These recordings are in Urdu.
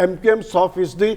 MKM 100%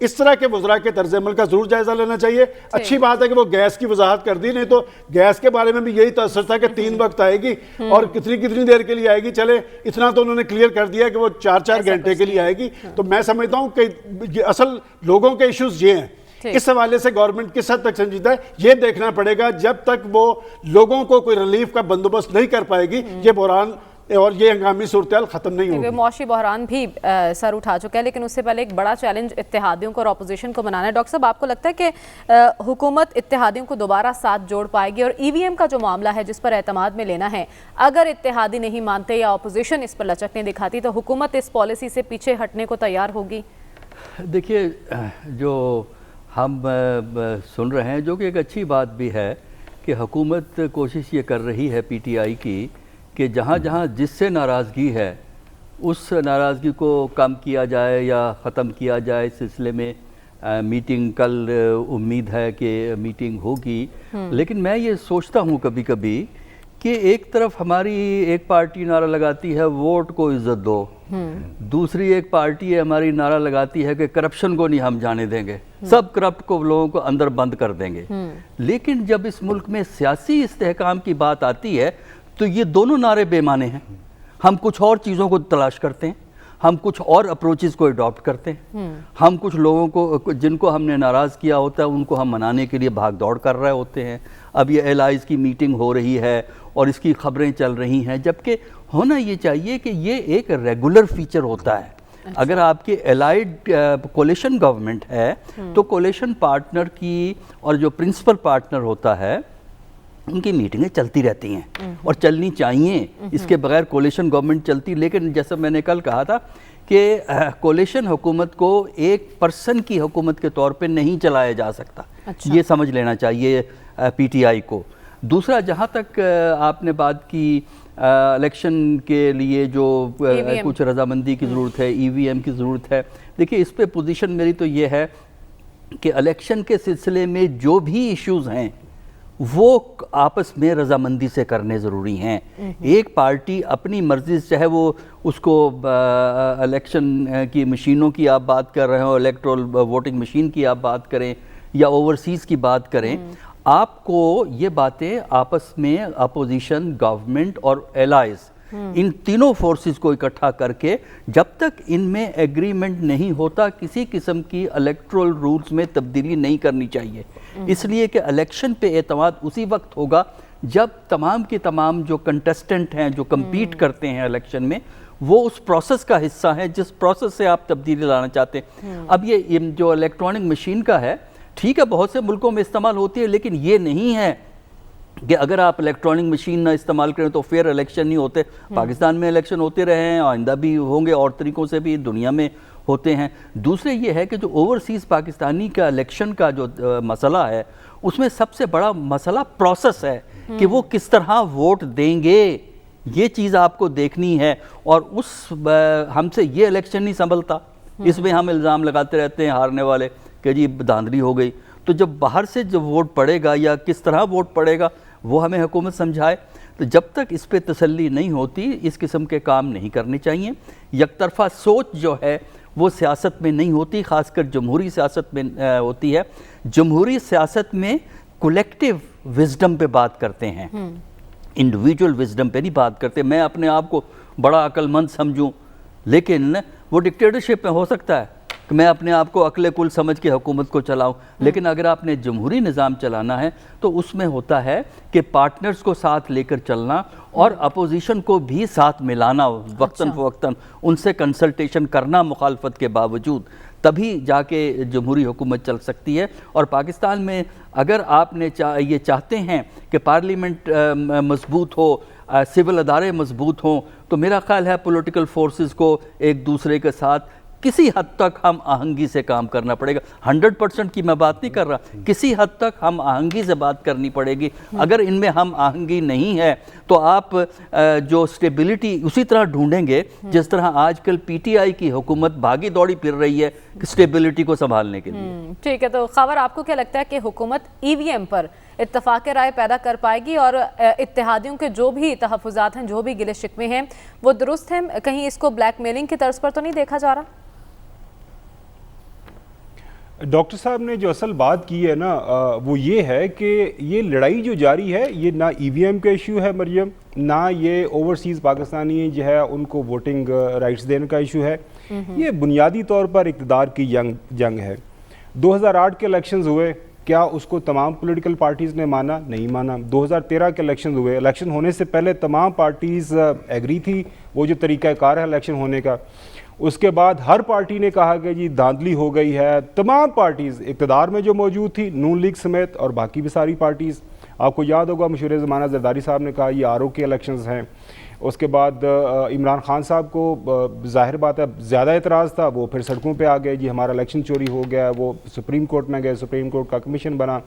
اس طرح کے وزراء کے طرز عمل کا ضرور جائزہ لینا چاہیے. اچھی بات ہے کہ وہ گیس کی وضاحت کر دی, نہیں تو گیس کے بارے میں بھی یہی تاثر تھا کہ 3 وقت آئے گی اور کتنی دیر کے لیے آئے گی. چلے اتنا تو انہوں نے کلیئر کر دیا کہ وہ 4 گھنٹے کے لیے آئے گی. تو میں سمجھتا ہوں کہ اصل لوگوں کے ایشوز یہ ہیں. اس حوالے سے گورنمنٹ کس حد تک سنجیدہ ہے یہ دیکھنا پڑے گا. جب تک وہ لوگوں کو کوئی ریلیف کا بندوبست نہیں کر پائے گی, یہ بحران اور یہ ہنگامی صورتحال ختم نہیں ہوگی. معاشی بحران بھی سر اٹھا چکا ہے, لیکن اس سے پہلے ایک بڑا چیلنج اتحادیوں کو اور اپوزیشن کو بنانا ہے. ڈاکٹر صاحب, آپ کو لگتا ہے کہ حکومت اتحادیوں کو دوبارہ ساتھ جوڑ پائے گی؟ اور ای وی ایم کا جو معاملہ ہے جس پر اعتماد میں لینا ہے, اگر اتحادی نہیں مانتے یا اپوزیشن اس پر لچک نہیں دکھاتی تو حکومت اس پالیسی سے پیچھے ہٹنے کو تیار ہوگی؟ دیکھیے, جو ہم سن رہے ہیں, جو کہ ایک اچھی بات بھی ہے کہ حکومت کوشش یہ کر رہی ہے پی ٹی آئی کی کہ جہاں جہاں جس سے ناراضگی ہے اس ناراضگی کو کم کیا جائے یا ختم کیا جائے. اس سلسلے میں میٹنگ کل امید ہے کہ میٹنگ ہوگی. لیکن میں یہ سوچتا ہوں کبھی کبھی کہ ایک طرف ہماری ایک پارٹی نعرہ لگاتی ہے ووٹ کو عزت دو, دوسری ایک پارٹی ہے ہماری نعرہ لگاتی ہے کہ کرپشن کو نہیں ہم جانے دیں گے, سب کرپٹ کو لوگوں کو اندر بند کر دیں گے. لیکن جب اس ملک میں سیاسی استحکام کی بات آتی ہے تو یہ دونوں نعرے بے معنی ہیں. ہم کچھ اور چیزوں کو تلاش کرتے ہیں, ہم کچھ اور اپروچز کو اڈاپٹ کرتے ہیں, ہم کچھ لوگوں کو جن کو ہم نے ناراض کیا ہوتا ہے ان کو ہم منانے کے لیے بھاگ دوڑ کر رہے ہوتے ہیں. اب یہ ایلائز کی میٹنگ ہو رہی ہے اور اس کی خبریں چل رہی ہیں, جبکہ ہونا یہ چاہیے کہ یہ ایک ریگولر فیچر ہوتا ہے. اگر آپ کے الائیڈ کولیشن گورنمنٹ ہے تو کولیشن پارٹنر کی اور جو پرنسپل پارٹنر ہوتا ہے ان کی میٹنگیں چلتی رہتی ہیں اور چلنی چاہیے. اس کے بغیر کولیشن گورنمنٹ چلتی, لیکن جیسا میں نے کل کہا تھا کہ کولیشن حکومت کو ایک پرسن کی حکومت کے طور پہ نہیں چلایا جا سکتا. یہ سمجھ لینا چاہیے پی ٹی آئی کو. دوسرا, جہاں تک آپ نے بات کی الیکشن کے لیے جو کچھ رضامندی کی ضرورت ہے, ای وی ایم کی ضرورت ہے, دیکھیے اس پہ پوزیشن میری تو یہ ہے کہ الیکشن کے سلسلے میں جو بھی ایشوز ہیں وہ آپس میں رضامندی سے کرنے ضروری ہیں. ایک پارٹی اپنی مرضی سے, چاہے وہ اس کو الیکشن کی مشینوں کی آپ بات کر رہے ہوں, الیکٹرول ووٹنگ مشین کی آپ بات کریں یا اوورسیز کی بات کریں, آپ کو یہ باتیں آپس میں اپوزیشن, گورنمنٹ اور ایلائز, ان تینوں فورسز کو اکٹھا کر کے جب تک ان میں ایگریمنٹ نہیں ہوتا کسی قسم کی الیکٹرل رولز میں تبدیلی نہیں کرنی چاہیے. اس لیے کہ الیکشن پہ اعتماد اسی وقت ہوگا جب تمام کے تمام جو کنٹسٹنٹ ہیں, جو کمپیٹ کرتے ہیں الیکشن میں, وہ اس پروسیس کا حصہ ہیں جس پروسیس سے آپ تبدیلی لانا چاہتے ہیں. اب یہ جو الیکٹرانک مشین کا ہے, ٹھیک ہے بہت سے ملکوں میں استعمال ہوتی ہے, لیکن یہ نہیں ہے کہ اگر آپ الیکٹرانک مشین نہ استعمال کریں تو پھر الیکشن نہیں ہوتے. پاکستان میں الیکشن ہوتے رہے ہیں, آئندہ بھی ہوں گے, اور طریقوں سے بھی دنیا میں ہوتے ہیں. دوسرے یہ ہے کہ جو اوورسیز پاکستانی کا الیکشن کا جو مسئلہ ہے اس میں سب سے بڑا مسئلہ پروسیس ہے کہ وہ کس طرح ووٹ دیں گے. یہ چیز آپ کو دیکھنی ہے, اور ہم سے یہ الیکشن نہیں سنبھلتا. اس میں ہم الزام لگاتے رہتے ہیں ہارنے والے کہ جی دھاندلی ہو گئی. تو جب باہر سے جب ووٹ پڑے گا یا کس طرح ووٹ پڑے گا وہ ہمیں حکومت سمجھائے. تو جب تک اس پہ تسلی نہیں ہوتی اس قسم کے کام نہیں کرنے چاہیے. یک طرفہ سوچ جو ہے وہ سیاست میں نہیں ہوتی, خاص کر جمہوری سیاست میں ہوتی ہے. جمہوری سیاست میں کولیکٹیو وزڈم پہ بات کرتے ہیں, انڈیویجول وزڈم پہ نہیں بات کرتے. میں اپنے آپ کو بڑا عقل مند سمجھوں, لیکن وہ ڈکٹیٹرشپ میں ہو سکتا ہے کہ میں اپنے آپ کو عقل کل سمجھ کے حکومت کو چلاؤں. لیکن اگر آپ نے جمہوری نظام چلانا ہے تو اس میں ہوتا ہے کہ پارٹنرز کو ساتھ لے کر چلنا اور اپوزیشن کو بھی ساتھ ملانا, وقتاً فوقتاً ان سے کنسلٹیشن کرنا مخالفت کے باوجود, تبھی جا کے جمہوری حکومت چل سکتی ہے. اور پاکستان میں اگر آپ نے یہ چاہتے ہیں کہ پارلیمنٹ مضبوط ہو, سول ادارے مضبوط ہوں, تو میرا خیال ہے پولیٹیکل فورسز کو ایک دوسرے کے ساتھ کسی حد تک ہم آہنگی سے کام کرنا پڑے گا. 100% کی میں بات نہیں کر رہا, کسی حد تک ہم آہنگی سے بات کرنی پڑے گی. اگر ان میں ہم آہنگی نہیں ہے تو آپ جو سٹیبلٹی اسی طرح ڈھونڈیں گے جس طرح آج کل پی ٹی آئی کی حکومت بھاگی دوڑی پھر رہی ہے سٹیبلٹی کو سنبھالنے کے لیے. ٹھیک ہے, تو خاور آپ کو کیا لگتا ہے کہ حکومت ای وی ایم پر اتفاق رائے پیدا کر پائے گی, اور اتحادیوں کے جو بھی تحفظات ہیں, جو بھی گلے شکوے ہیں, وہ درست ہیں؟ کہیں اس کو بلیک میلنگ کی طرز پر تو نہیں دیکھا جا رہا؟ ڈاکٹر صاحب نے جو اصل بات کی ہے نا وہ یہ ہے کہ یہ لڑائی جو جاری ہے یہ نہ ای وی ایم کا ایشو ہے مریم، نہ یہ اوورسیز پاکستانی جو ہے ان کو ووٹنگ رائٹس دینے کا ایشو ہے، یہ بنیادی طور پر اقتدار کی جنگ ہے۔ 2008 کے الیکشنز ہوئے، کیا اس کو تمام پولیٹیکل پارٹیز نے مانا؟ نہیں مانا۔ 2013 کے الیکشنز ہوئے، الیکشن ہونے سے پہلے تمام پارٹیز ایگری تھی وہ جو طریقہ کار ہے الیکشن ہونے کا، اس کے بعد ہر پارٹی نے کہا کہ جی دھاندلی ہو گئی ہے، تمام پارٹیز اقتدار میں جو موجود تھی نون لیگ سمیت اور باقی بھی ساری پارٹیز، آپ کو یاد ہوگا مشیر زمانہ زرداری صاحب نے کہا یہ آر او کے الیکشنز ہیں، اس کے بعد عمران خان صاحب کو ظاہر بات ہے زیادہ اعتراض تھا، وہ پھر سڑکوں پہ آ گئے، جی ہمارا الیکشن چوری ہو گیا، وہ سپریم کورٹ میں گئے، سپریم کورٹ کا کمیشن بنا،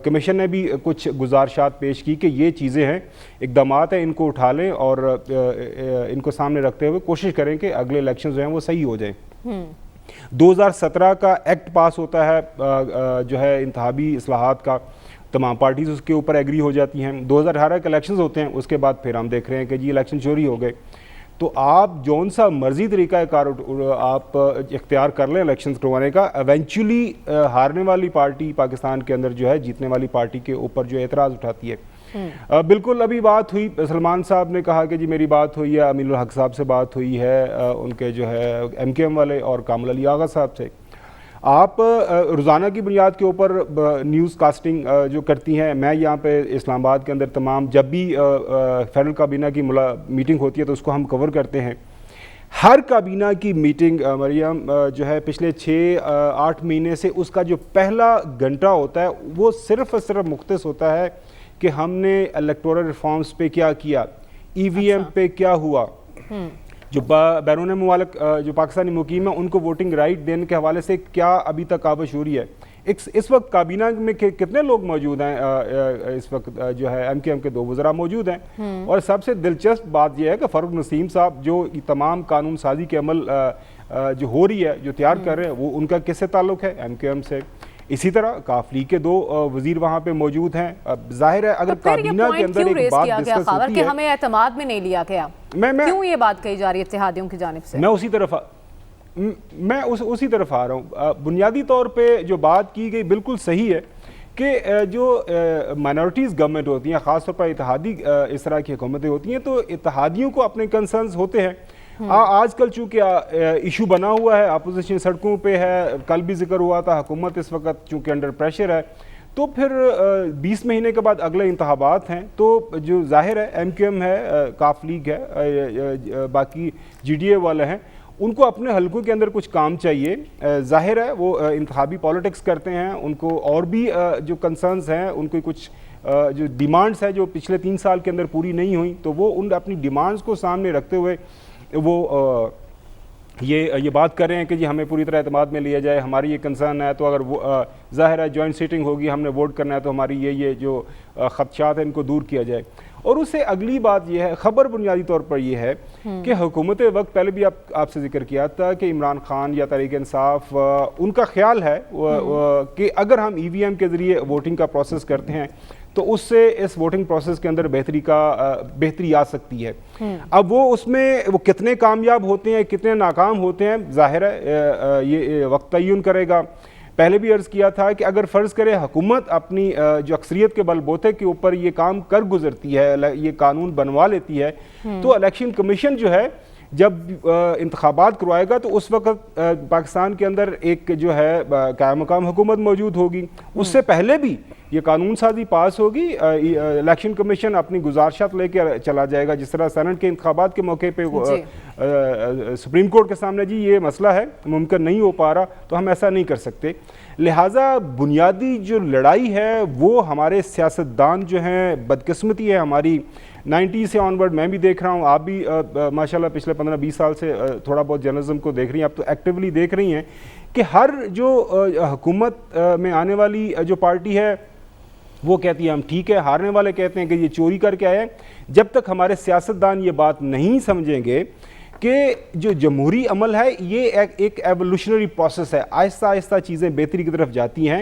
کمیشن نے بھی کچھ گزارشات پیش کی کہ یہ چیزیں ہیں، اقدامات ہیں، ان کو اٹھا لیں اور ان کو سامنے رکھتے ہوئے کوشش کریں کہ اگلے الیکشنز جو ہیں وہ صحیح ہو جائیں۔ 2017 کا ایکٹ پاس ہوتا ہے جو ہے انتخابی اصلاحات کا، تمام پارٹیز اس کے اوپر ایگری ہو جاتی ہیں۔ 2018 کے الیکشنز ہوتے ہیں، اس کے بعد پھر ہم دیکھ رہے ہیں کہ جی الیکشن چوری ہو گئے۔ تو آپ جون سا مرضی طریقہ کار آپ اختیار کر لیں الیکشنز کروانے کا، ایونچولی ہارنے والی پارٹی پاکستان کے اندر جو ہے جیتنے والی پارٹی کے اوپر جو اعتراض اٹھاتی ہے۔ بالکل ابھی بات ہوئی، سلمان صاحب نے کہا کہ جی میری بات ہوئی ہے، امین الحق صاحب سے بات ہوئی ہے، ان کے جو ہے ایم کے ایم والے اور کامل علی آغا صاحب سے۔ آپ روزانہ کی بنیاد کے اوپر نیوز کاسٹنگ جو کرتی ہیں، میں یہاں پہ اسلام آباد کے اندر تمام جب بھی فیڈرل کابینہ کی میٹنگ ہوتی ہے تو اس کو ہم کور کرتے ہیں۔ ہر کابینہ کی میٹنگ مریم جو ہے پچھلے 6-8 مہینے سے اس کا جو پہلا گھنٹہ ہوتا ہے وہ صرف اور صرف مختص ہوتا ہے کہ ہم نے الیکٹورل ریفارمز پہ کیا کیا، ای وی ایم پہ کیا ہوا، جو بیرون ممالک جو پاکستانی مقیم ہیں ان کو ووٹنگ رائٹ دینے کے حوالے سے کیا ابھی تک کاوش ہو رہی ہے۔ اس وقت کابینہ میں کتنے لوگ موجود ہیں؟ اس وقت جو ہے ایم کے ایم کے 2 وزراء موجود ہیں، اور سب سے دلچسپ بات یہ ہے کہ فاروق نسیم صاحب جو تمام قانون سازی کے عمل جو ہو رہی ہے، جو تیار کر رہے ہیں، وہ ان کا کس سے تعلق ہے؟ ایم کے ایم سے۔ اسی طرر کاف لیگ کے 2 وزیر وہاں پہ موجود ہیں۔ ظاہر ہے اگر کابینہ کے اندر ایک بات ڈسکس ہوتی کہ ہے، ہمیں اعتماد میں نہیں لیا گیا، کیوں یہ بات کہی جا رہی ہے اتحادیوں کی جانب سے؟ میں اسی طرف آ رہا ہوں۔ بنیادی طور پہ جو بات کی گئی بالکل صحیح ہے کہ جو مائنورٹیز گورنمنٹ ہوتی ہیں، خاص طور پر اتحادی اس طرح کی حکومتیں ہوتی ہیں، تو اتحادیوں کو اپنے کنسرنز ہوتے ہیں۔ آج کل چونکہ ایشو بنا ہوا ہے، اپوزیشن سڑکوں پہ ہے، کل بھی ذکر ہوا تھا، حکومت اس وقت چونکہ انڈر پریشر ہے، تو پھر 20 مہینے کے بعد اگلے انتخابات ہیں، تو جو ظاہر ہے ایم کیو ایم ہے، کاف لیگ ہے، باقی جی ڈی اے والے ہیں، ان کو اپنے حلقوں کے اندر کچھ کام چاہیے۔ ظاہر ہے وہ انتخابی پالیٹکس کرتے ہیں، ان کو اور بھی جو کنسرنز ہیں، ان کو کچھ جو ڈیمانڈز ہیں جو پچھلے 3 سال کے اندر پوری نہیں ہوئیں، تو وہ ان اپنی ڈیمانڈز کو سامنے رکھتے ہوئے وہ یہ بات کر رہے ہیں کہ جی ہمیں پوری طرح اعتماد میں لیا جائے، ہماری یہ کنسرن ہے، تو اگر وہ ظاہر ہے جوائنٹ سیٹنگ ہوگی، ہم نے ووٹ کرنا ہے، تو ہماری یہ جو خدشات ہیں ان کو دور کیا جائے۔ اور اس سے اگلی بات یہ ہے، خبر بنیادی طور پر یہ ہے کہ حکومت وقت، پہلے بھی آپ سے ذکر کیا تھا کہ عمران خان یا تحریک انصاف ان کا خیال ہے کہ اگر ہم ای وی ایم کے ذریعے ووٹنگ کا پروسیس کرتے ہیں تو اس سے اس ووٹنگ پروسیس کے اندر بہتری آ سکتی ہے۔ اب وہ اس میں وہ کتنے کامیاب ہوتے ہیں، کتنے ناکام ہوتے ہیں، ظاہر ہے یہ وقت تعین کرے گا۔ پہلے بھی عرض کیا تھا کہ اگر فرض کرے حکومت اپنی جو اکثریت کے بل بوتے کے اوپر یہ کام کر گزرتی ہے، یہ قانون بنوا لیتی ہے، تو الیکشن کمیشن جو ہے جب انتخابات کروائے گا تو اس وقت پاکستان کے اندر ایک جو ہے قائم مقام حکومت موجود ہوگی۔ اس سے پہلے بھی یہ قانون سازی پاس ہوگی، الیکشن کمیشن اپنی گزارشات لے کے چلا جائے گا، جس طرح سینٹ کے انتخابات کے موقع پہ سپریم کورٹ کے سامنے جی یہ مسئلہ ہے، ممکن نہیں ہو پا رہا، تو ہم ایسا نہیں کر سکتے۔ لہٰذا بنیادی جو لڑائی ہے وہ ہمارے سیاستدان جو ہیں، بدقسمتی ہے ہماری 90 سے آنورڈ، میں بھی دیکھ رہا ہوں، آپ بھی ماشاءاللہ پچھلے 15-20 سال سے تھوڑا بہت جرنلزم کو دیکھ رہی ہیں، اب تو ایکٹیولی دیکھ رہی ہیں کہ ہر جو حکومت میں آنے والی جو پارٹی ہے وہ کہتی ہے ہم ٹھیک ہے، ہارنے والے کہتے ہیں کہ یہ چوری کر کے آئے ہیں۔ جب تک ہمارے سیاستدان یہ بات نہیں سمجھیں گے کہ جو جمہوری عمل ہے یہ ایک ایوولوشنری پروسیس ہے، آہستہ آہستہ چیزیں بہتری کی طرف جاتی ہیں،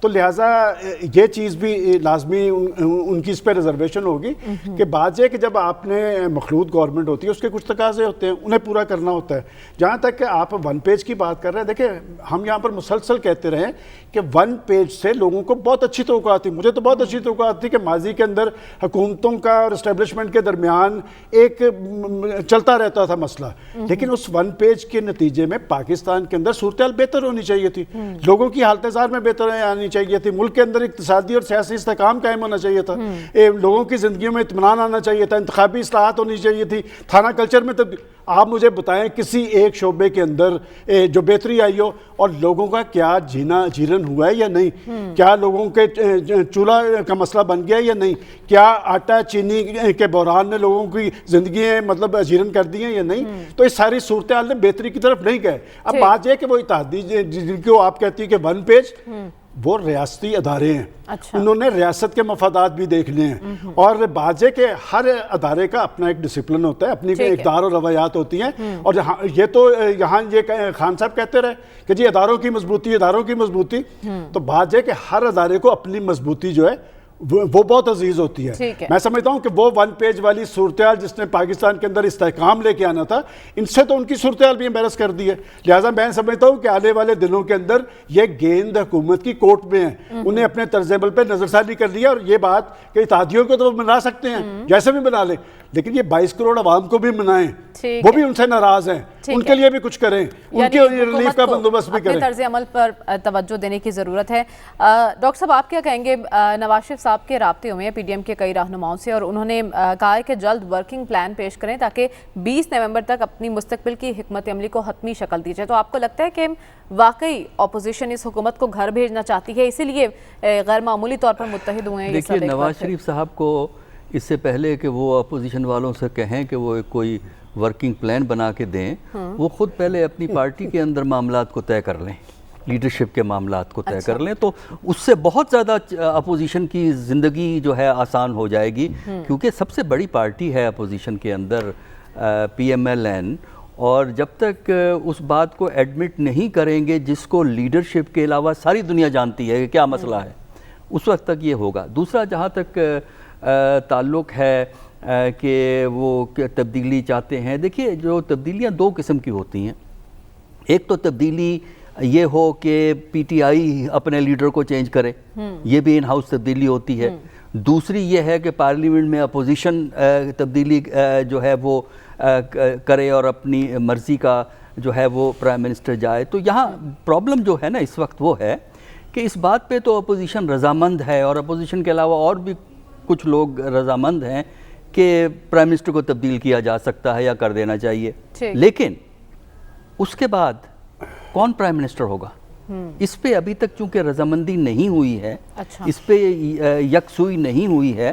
تو لہٰذا یہ چیز بھی لازمی ان کی اس پہ ریزرویشن ہوگی کہ بات یہ کہ جب آپ نے مخلوط گورنمنٹ ہوتی ہے اس کے کچھ تقاضے ہوتے ہیں, انہیں پورا کرنا ہوتا ہے. جہاں تک کہ آپ ون پیج کی بات کر رہے ہیں, دیکھیں ہم یہاں پر مسلسل کہتے رہے کہ ون پیج سے لوگوں کو بہت اچھی توقعات تھی, مجھے تو بہت اچھی توقعات تھی کہ ماضی کے اندر حکومتوں کا اور اسٹیبلشمنٹ کے درمیان ایک چلتا رہتا تھا مسئلہ, لیکن اس ون پیج کے نتیجے میں پاکستان کے اندر صورتحال بہتر ہونی چاہیے تھی, لوگوں کی حالت زار میں بہتر آنی چاہیے تھی, ملک کے اندر اقتصادی اور سیاسی استحکام قائم ہونا چاہیے تھا, لوگوں کی زندگیوں میں اطمینان آنا چاہیے تھا, انتخابی اصلاحات ہونی چاہیے تھی, تھانہ کلچر میں آپ مجھے بتائیں کسی ایک شعبے کے اندر جو بہتری آئی ہو اور لوگوں کا کیا جیرن ہوا ہے یا نہیں, کیا لوگوں کے چولہا کا مسئلہ بن گیا یا نہیں, کیا آٹا چینی کے بحران نے لوگوں کی زندگی مطلب جیرن کر دی ہیں یا نہیں. تو اس ساری صورتحال نے بہتری کی طرف نہیں گئے. اب بات یہ کہ وہ اتحادی جن کو آپ کہتی ہیں کہ ون پیج, وہ ریاستی ادارے ہیں, انہوں نے ریاست کے مفادات بھی دیکھنے ہیں, اور بات یہ کہ ہر ادارے کا اپنا ایک ڈسپلن ہوتا ہے, اپنی اقدار اور روایات ہوتی ہیں. اور یہ تو یہاں یہ خان صاحب کہتے رہے کہ جی اداروں کی مضبوطی, تو بات یہ کہ ہر ادارے کو اپنی مضبوطی جو ہے وہ بہت عزیز ہوتی ہے. میں سمجھتا ہوں کہ وہ ون پیج والی صورتحال جس نے پاکستان کے اندر استحکام لے کے آنا تھا, ان سے تو ان کی صورتحال بھی امبیرس کر دی ہے. لہٰذا میں سمجھتا ہوں کہ آنے والے دنوں کے اندر یہ گیند حکومت کی کورٹ میں ہے, انہیں اپنے طرز عمل پہ نظر ثانی کر لیا. اور یہ بات کہ اتحادیوں کو تو وہ بنا سکتے ہیں, جیسے بھی بنا لیں, لیکن یہ 22 کروڑ عوام کو بھی منائیں, وہ بھی ان سے ناراض ہیں, ان کے لیے بھی کچھ کریں, ان کے ریلیف کا بندوبست بھی کریں. طرز عمل پر توجہ دینے کی ضرورت ہے. ڈاکٹر صاحب آپ کیا کہیں گے؟ نواز شریف صاحب کے رابطے ہوئے ہیں پی ڈی ایم کے کئی رہنماؤں سے, اور انہوں نے کہا ہے کہ جلد ورکنگ پلان پیش کریں تاکہ 20 نومبر تک اپنی مستقبل کی حکمت عملی کو حتمی شکل دی جائے. تو آپ کو لگتا ہے کہ واقعی اپوزیشن اس حکومت کو گھر بھیجنا چاہتی ہے, اسی لیے غیر معمولی طور پر متحد ہوئے ہیں؟ دیکھیے نواز شریف صاحب کو اس سے پہلے کہ وہ اپوزیشن والوں سے کہیں کہ وہ کوئی ورکنگ پلان بنا کے دیں, وہ خود پہلے اپنی پارٹی کے اندر معاملات کو طے کر لیں, لیڈرشپ کے معاملات کو طے کر لیں, تو اس سے بہت زیادہ اپوزیشن کی زندگی جو ہے آسان ہو جائے گی. کیونکہ سب سے بڑی پارٹی ہے اپوزیشن کے اندر پی ایم ایل این, اور جب تک اس بات کو ایڈمٹ نہیں کریں گے جس کو لیڈرشپ کے علاوہ ساری دنیا جانتی ہے کہ کیا مسئلہ ہے, اس وقت تک یہ ہوگا. دوسرا جہاں تک تعلق ہے کہ وہ تبدیلی چاہتے ہیں, دیکھیے جو تبدیلیاں دو قسم کی ہوتی ہیں. ایک تو تبدیلی یہ ہو کہ پی ٹی آئی اپنے لیڈر کو چینج کرے, یہ بھی ان ہاؤس تبدیلی ہوتی ہے. دوسری یہ ہے کہ پارلیمنٹ میں اپوزیشن تبدیلی جو ہے وہ کرے اور اپنی مرضی کا جو ہے وہ پرائم منسٹر جائے. تو یہاں پرابلم جو ہے نا اس وقت وہ ہے کہ اس بات پہ تو اپوزیشن رضامند ہے, اور اپوزیشن کے علاوہ اور بھی کچھ لوگ رضامند ہیں کہ پرائم منسٹر کو تبدیل کیا جا سکتا ہے یا کر دینا چاہیے. لیکن اس کے بعد کون پرائم منسٹر ہوگا, اس پہ ابھی تک چونکہ رضامندی نہیں ہوئی ہے, اس پہ یکسوئی نہیں ہوئی ہے,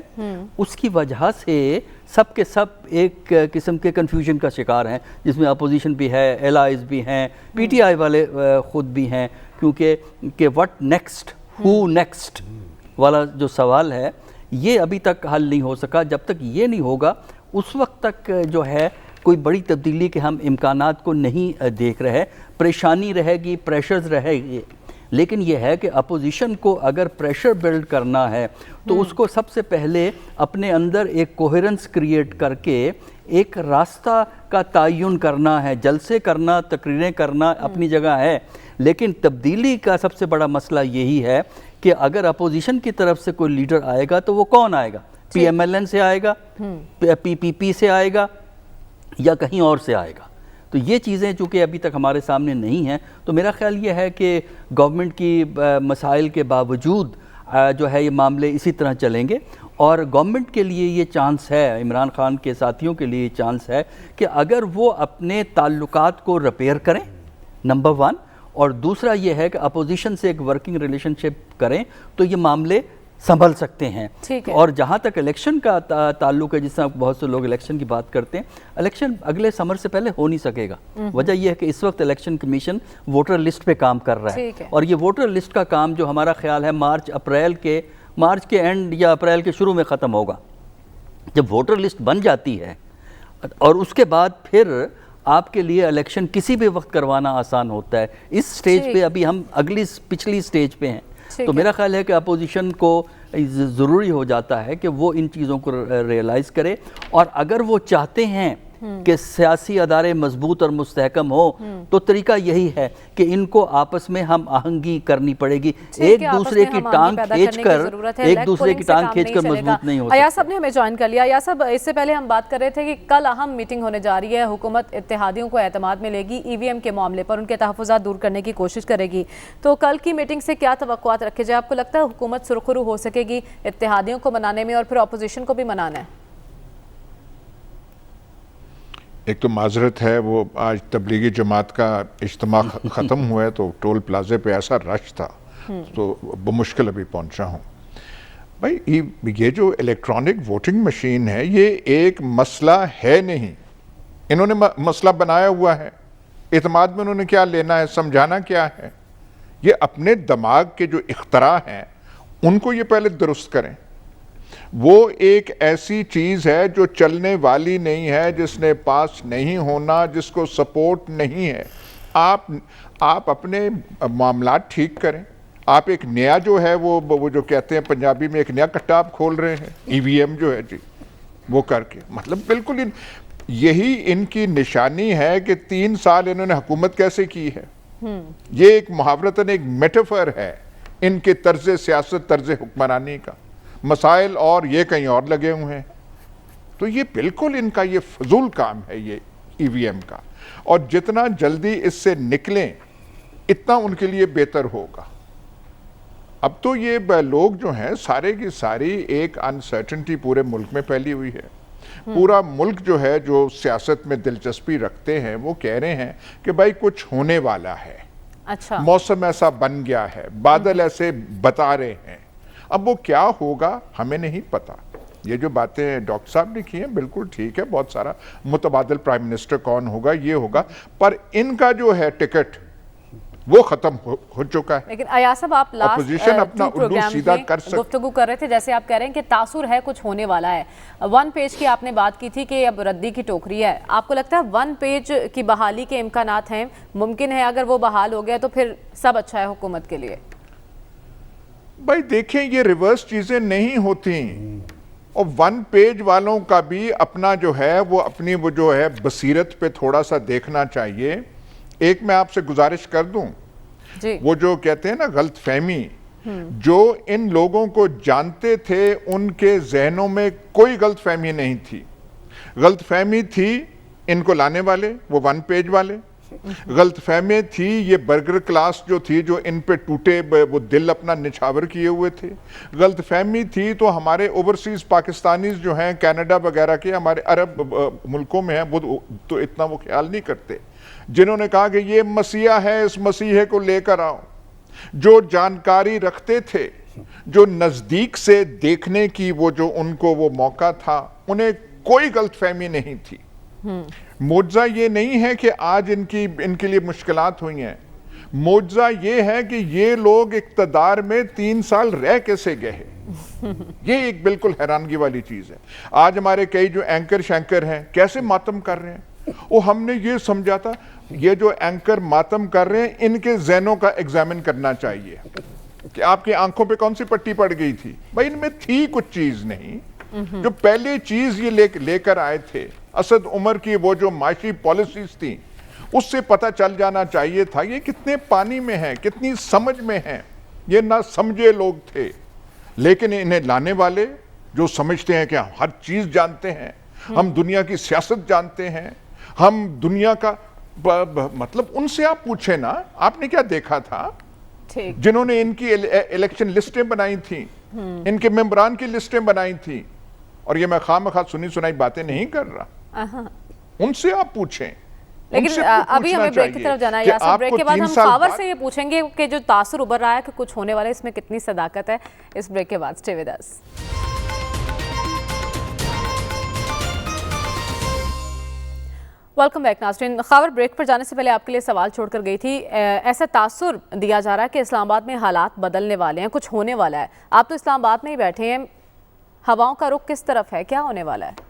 اس کی وجہ سے سب کے سب ایک قسم کے کنفیوژن کا شکار ہیں, جس میں اپوزیشن بھی ہے, ایلائز بھی ہیں, پی ٹی آئی والے خود بھی ہیں. کیونکہ کہ وٹ نیکسٹ, ہو نیکسٹ والا جو سوال ہے یہ ابھی تک حل نہیں ہو سکا. جب تک یہ نہیں ہوگا اس وقت تک جو ہے کوئی بڑی تبدیلی کے ہم امکانات کو نہیں دیکھ رہے. پریشانی رہے گی, پریشرز رہے گی, لیکن یہ ہے کہ اپوزیشن کو اگر پریشر بلڈ کرنا ہے تو اس کو سب سے پہلے اپنے اندر ایک کوہیرنس کریٹ کر کے ایک راستہ کا تعین کرنا ہے. جلسے کرنا, تقریریں کرنا اپنی جگہ ہے, لیکن تبدیلی کا سب سے بڑا مسئلہ یہی ہے کہ اگر اپوزیشن کی طرف سے کوئی لیڈر آئے گا تو وہ کون آئے گا؟ پی ایم ایل این سے آئے گا, پی پی پی سے آئے گا, یا کہیں اور سے آئے گا. تو یہ چیزیں چونکہ ابھی تک ہمارے سامنے نہیں ہیں, تو میرا خیال یہ ہے کہ گورنمنٹ کی مسائل کے باوجود جو ہے یہ معاملے اسی طرح چلیں گے. اور گورنمنٹ کے لیے یہ چانس ہے, عمران خان کے ساتھیوں کے لیے یہ چانس ہے کہ اگر وہ اپنے تعلقات کو ریپیئر کریں, نمبر 1, اور دوسرا یہ ہے کہ اپوزیشن سے ایک ورکنگ ریلیشن شپ کریں, تو یہ معاملے سنبھل سکتے ہیں. اور جہاں تک الیکشن کا تعلق ہے, جس طرح بہت سے لوگ الیکشن کی بات کرتے ہیں, الیکشن اگلے سمر سے پہلے ہو نہیں سکے گا. وجہ یہ ہے کہ اس وقت الیکشن کمیشن ووٹر لسٹ پہ کام کر رہا ہے, اور یہ ووٹر لسٹ کا کام جو ہمارا خیال ہے مارچ کے اینڈ یا اپریل کے شروع میں ختم ہوگا. جب ووٹر لسٹ بن جاتی ہے اور اس کے بعد پھر آپ کے لیے الیکشن کسی بھی وقت کروانا آسان ہوتا ہے. اس سٹیج پہ ابھی ہم پچھلی سٹیج پہ ہیں, تو میرا خیال ہے کہ اپوزیشن کو ضروری ہو جاتا ہے کہ وہ ان چیزوں کو ریئلائز کرے، اور اگر وہ چاہتے ہیں کہ سیاسی ادارے مضبوط اور مستحکم ہو تو طریقہ یہی ہے کہ ان کو آپس میں ہم آہنگی کرنی پڑے گی. ایک دوسرے کی ٹانگ کھینچ کر مضبوط نہیں ہو سکتا. ایاز صاحب نے ہمیں جوائن کر لیا. ایاز صاحب، اس سے پہلے ہم بات کر رہے تھے کہ کل اہم میٹنگ ہونے جا رہی ہے، حکومت اتحادیوں کو اعتماد میں لے گی، ای وی ایم کے معاملے پر ان کے تحفظات دور کرنے کی کوشش کرے گی. تو کل کی میٹنگ سے کیا توقعات رکھے جائے؟ آپ کو لگتا ہے حکومت سرخرو ہو سکے گی اتحادیوں کو منانے میں اور پھر اپوزیشن کو بھی منانا ہے؟ ایک تو معذرت ہے، وہ آج تبلیغی جماعت کا اجتماع ختم ہوا ہے تو ٹول پلازے پہ ایسا رش تھا تو بمشکل ابھی پہنچا ہوں. بھائی یہ جو الیکٹرانک ووٹنگ مشین ہے یہ ایک مسئلہ ہے نہیں، انہوں نے مسئلہ بنایا ہوا ہے. اعتماد میں انہوں نے کیا لینا ہے، سمجھانا کیا ہے؟ یہ اپنے دماغ کے جو اختراع ہیں ان کو یہ پہلے درست کریں. وہ ایک ایسی چیز ہے جو چلنے والی نہیں ہے، جس نے پاس نہیں ہونا، جس کو سپورٹ نہیں ہے. آپ اپنے معاملات ٹھیک کریں. آپ ایک نیا جو ہے وہ جو کہتے ہیں پنجابی میں ایک نیا کٹا آپ کھول رہے ہیں، ای وی ایم جو ہے جی وہ کر کے، مطلب بالکل یہی ان کی نشانی ہے کہ 3 سال انہوں نے حکومت کیسے کی ہے. یہ ایک محاورتاً ایک میٹافر ہے ان کے طرز سیاست، طرز حکمرانی کا. مسائل اور یہ کہیں اور لگے ہوئے ہیں. تو یہ بالکل ان کا یہ فضول کام ہے یہ ای وی ایم کا، اور جتنا جلدی اس سے نکلیں اتنا ان کے لیے بہتر ہوگا. اب تو یہ لوگ جو ہیں سارے کی ساری ایک انسرٹنٹی پورے ملک میں پھیلی ہوئی ہے. پورا ملک جو ہے جو سیاست میں دلچسپی رکھتے ہیں وہ کہہ رہے ہیں کہ بھائی کچھ ہونے والا ہے. اچھا، موسم ایسا بن گیا ہے، بادل ایسے بتا رہے ہیں. اب وہ کیا ہوگا ہمیں نہیں پتا. یہ جو باتیں ڈاکٹر صاحب نے کی ہیں بالکل ٹھیک ہے، بہت سارا متبادل پرائم منسٹر کون ہوگا یہ ہوگا، پر ان کا جو ہے ٹکٹ وہ ختم ہو چکا ہے. لیکن ایاز صاحب، آپ اپوزیشن اپنا الو سیدھا کر سکتے گفتگو کر رہے تھے، جیسے آپ کہہ رہے ہیں کہ تاثر ہے، کچھ ہونے والا ہے. 1 پیج کی آپ نے بات کی تھی کہ اب ردی کی ٹوکری ہے. آپ کو لگتا ہے 1 پیج کی بحالی کے امکانات ہیں؟ ممکن ہے اگر وہ بحال ہو گیا تو پھر سب اچھا ہے حکومت کے لیے؟ بھائی دیکھیں یہ ریورس چیزیں نہیں ہوتی، اور 1 پیج والوں کا بھی اپنا جو ہے وہ اپنی وہ جو ہے بصیرت پہ تھوڑا سا دیکھنا چاہیے. ایک میں آپ سے گزارش کر دوں، جی، وہ جو کہتے ہیں نا غلط فہمی، جو ان لوگوں کو جانتے تھے ان کے ذہنوں میں کوئی غلط فہمی نہیں تھی. غلط فہمی تھی ان کو لانے والے، وہ 1 پیج والے. غلط فہمی تھی یہ برگر کلاس جو تھی جو ان پہ ٹوٹے وہ دل اپنا نچھاور کیے ہوئے تھے. غلط فہمی تھی تو ہمارے اوورسیز پاکستانیز جو ہیں کینیڈا وغیرہ کے، ہمارے عرب ملکوں میں ہیں، وہ تو اتنا وہ خیال نہیں کرتے، جنہوں نے کہا کہ یہ مسیح ہے، اس مسیح کو لے کر آؤ. جو جانکاری رکھتے تھے، جو نزدیک سے دیکھنے کی وہ جو ان کو وہ موقع تھا، انہیں کوئی غلط فہمی نہیں تھی. معجزہ یہ نہیں ہے کہ آج ان کے لیے مشکلات ہوئی ہیں. معجزہ یہ ہے کہ یہ لوگ اقتدار میں 3 سال رہ کیسے گئے. یہ ایک بالکل حیرانگی والی چیز ہے. آج ہمارے کئی جو اینکر شینکر ہیں کیسے ماتم کر رہے ہیں. وہ ہم نے یہ سمجھا تھا یہ جو اینکر ماتم کر رہے ہیں ان کے ذہنوں کا ایگزامن کرنا چاہیے کہ آپ کی آنکھوں پہ کون سی پٹی پڑ گئی تھی. بھائی ان میں تھی کچھ چیز نہیں. جو پہلی چیز یہ لے کر آئے تھے اسد عمر کی وہ جو معاشی پالیسیز تھیں، اس سے پتہ چل جانا چاہیے تھا یہ کتنے پانی میں ہیں، کتنی سمجھ میں ہیں. یہ نہ سمجھے لوگ تھے، لیکن انہیں لانے والے جو سمجھتے ہیں کہ ہم ہر چیز جانتے ہیں، ہم دنیا کی سیاست جانتے ہیں، ہم دنیا کا مطلب ان سے آپ پوچھیں نا آپ نے کیا دیکھا تھا. جنہوں نے ان کی الیکشن لسٹیں بنائی تھیں، ان کے ممبران کی لسٹیں بنائی تھیں، اور یہ میں خواہ سنی سنائی باتیں نہیں کر رہا، ان سے آپ پوچھیں. لیکن ابھی ہمیں بریک کی طرف جانا ہے. یاسر، بریک کے بعد ہم خاور سے یہ پوچھیں گے کہ جو تاثر ابھر رہا ہے کہ کچھ ہونے والا ہے، اس میں کتنی صداقت ہے. اس بریک کے بعد stay with us. Welcome back ناظرین. خاور، بریک پر جانے سے پہلے آپ کے لیے سوال چھوڑ کر گئی تھی. ایسا تاثر دیا جا رہا ہے کہ اسلام آباد میں حالات بدلنے والے ہیں، کچھ ہونے والا ہے. آپ تو اسلام آباد میں ہی بیٹھے ہیں، ہواؤں کا رخ کس طرف ہے، کیا ہونے والا ہے؟